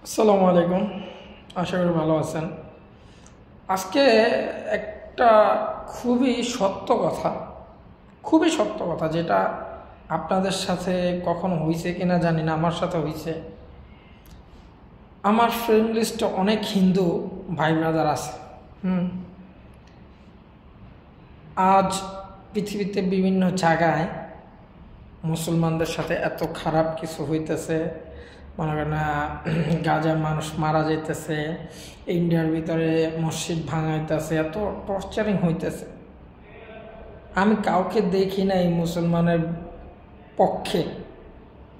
আসসালামু আলাইকুম। আশা করি ভালো আছেন। আজকে একটা খুবই সত্য কথা যেটা আপনাদের সাথে কখনো হয়েছে কিনা জানি না, আমার সাথে হয়েছে। আমার ফ্রেন্ড লিস্টে অনেক হিন্দু ভাই ব্রাদার আছে। আজ পৃথিবীতে বিভিন্ন জায়গায় মুসলমানদের সাথে এত খারাপ কিছু হইতেছে, মনে করেন গাজা মানুষ মারা যাইতেছে, ইন্ডিয়ার ভিতরে মসজিদ ভাঙাইতেছে, এত টর্চারিং হইতেছে। আমি কাউকে দেখি না এই মুসলমানের পক্ষে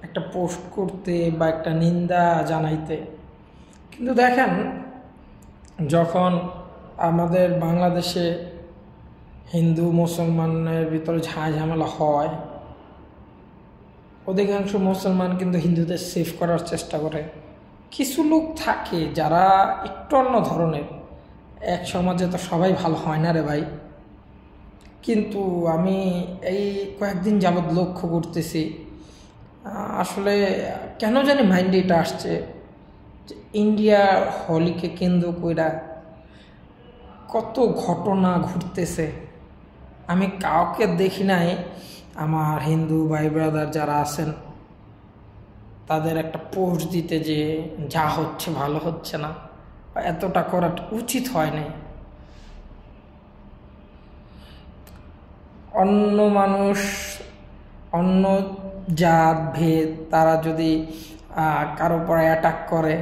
একটা পোস্ট করতে বা একটা নিন্দা জানাইতে। কিন্তু দেখেন, যখন আমাদের বাংলাদেশে হিন্দু মুসলমানের ভিতরে ঝামেলা হয়, অধিকাংশ মুসলমান কিন্তু হিন্দুদের সেভ করার চেষ্টা করে। কিছু লোক থাকে যারা একটু অন্য ধরনের। এক সমাজে তো সবাই ভালো হয় না রে ভাই। কিন্তু আমি এই কয়েকদিন যাবৎ লক্ষ্য করতেছি, আসলে কেন জানি মাইন্ডে এটা আসছে যে ইন্ডিয়া হোলিকে কেন্দ্র কইরা কত ঘটনা ঘটতেছে। আমি কাউকে দেখি নাই আমার হিন্দু ভাই ব্রাদার যারা আছেন তাদের একটা পোস্ট দিতে যে যা হচ্ছে ভালো হচ্ছে না, এতটা করা উচিত হয় নাই। অন্য মানুষ, অন্য জাত ভেদ তারা যদি কারো উপর অ্যাটাক করে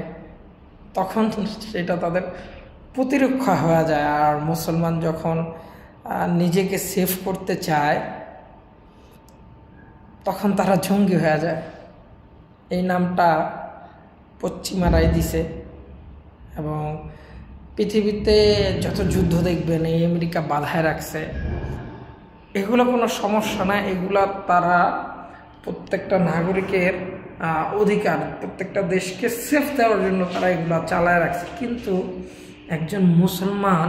তখন সেটা তাদের প্রতিরক্ষা হয়ে যায়। আর মুসলমান যখন নিজেকে সেভ করতে চায় তখন তারা জঙ্গি হয়ে যায়। এই নামটা পশ্চিমারাই দিছে। এবং পৃথিবীতে যত যুদ্ধ দেখবেন এই আমেরিকা বাধায় রাখছে। এগুলো কোনো সমস্যা না, এগুলা তারা প্রত্যেকটা নাগরিকের অধিকার, প্রত্যেকটা দেশকে সেফ দেওয়ার জন্য তারা এগুলা চালায় রাখছে। কিন্তু একজন মুসলমান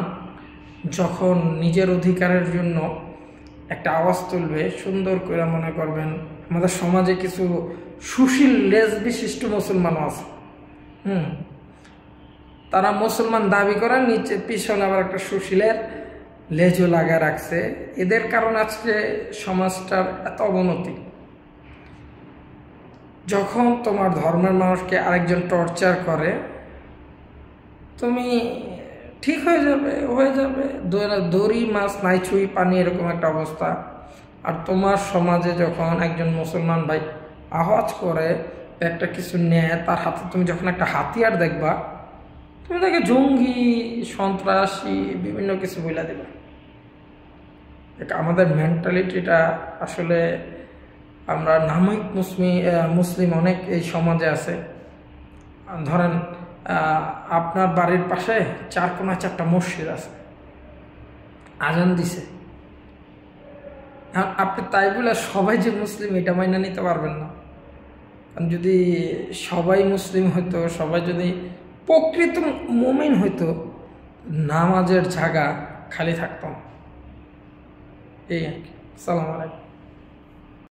যখন নিজের অধিকারের জন্য একটা আওয়াজ তুলবে, সুন্দর করে মনে করবেন আমাদের সমাজে কিছু সুশীল লেজ বিশিষ্ট মুসলমানও আছে। তারা মুসলমান দাবি করে, নিচে পিছনে আবার একটা সুশীলের লেজও লাগা রাখছে। এদের কারণে আজকে সমাজটার এত অবনতি। যখন তোমার ধর্মের মানুষকে আরেকজন টর্চার করে, তুমি ঠিক হয়ে যাবে দড়ি মাছ নাই ছুঁই পানি, এরকম একটা অবস্থা। আর তোমার সমাজে যখন একজন মুসলমান ভাই আওয়াজ করে, একটা কিছু নেয় তার হাতে, তুমি যখন একটা হাতিয়ার দেখবা, তুমি তাকে জঙ্গি, সন্ত্রাসী বিভিন্ন কিছু বলে দেবে। আমাদের মেন্টালিটিটা আসলে, আমরা নামিক মুসলিম অনেক এই সমাজে আছে। ধরেন আপনার বাড়ির পাশে 4 কোণায় 4টা মসজিদ আছে, আজান দিছে, আপনি তাই বলে সবাই যে মুসলিম এটা মাইনা নিতে পারবেন না। কারণ যদি সবাই মুসলিম হইতো, সবাই যদি প্রকৃত মুমিন হইতো, নামাজের জায়গা খালি থাকতাম। এই আর কি। আসসালামু আলাইকুম।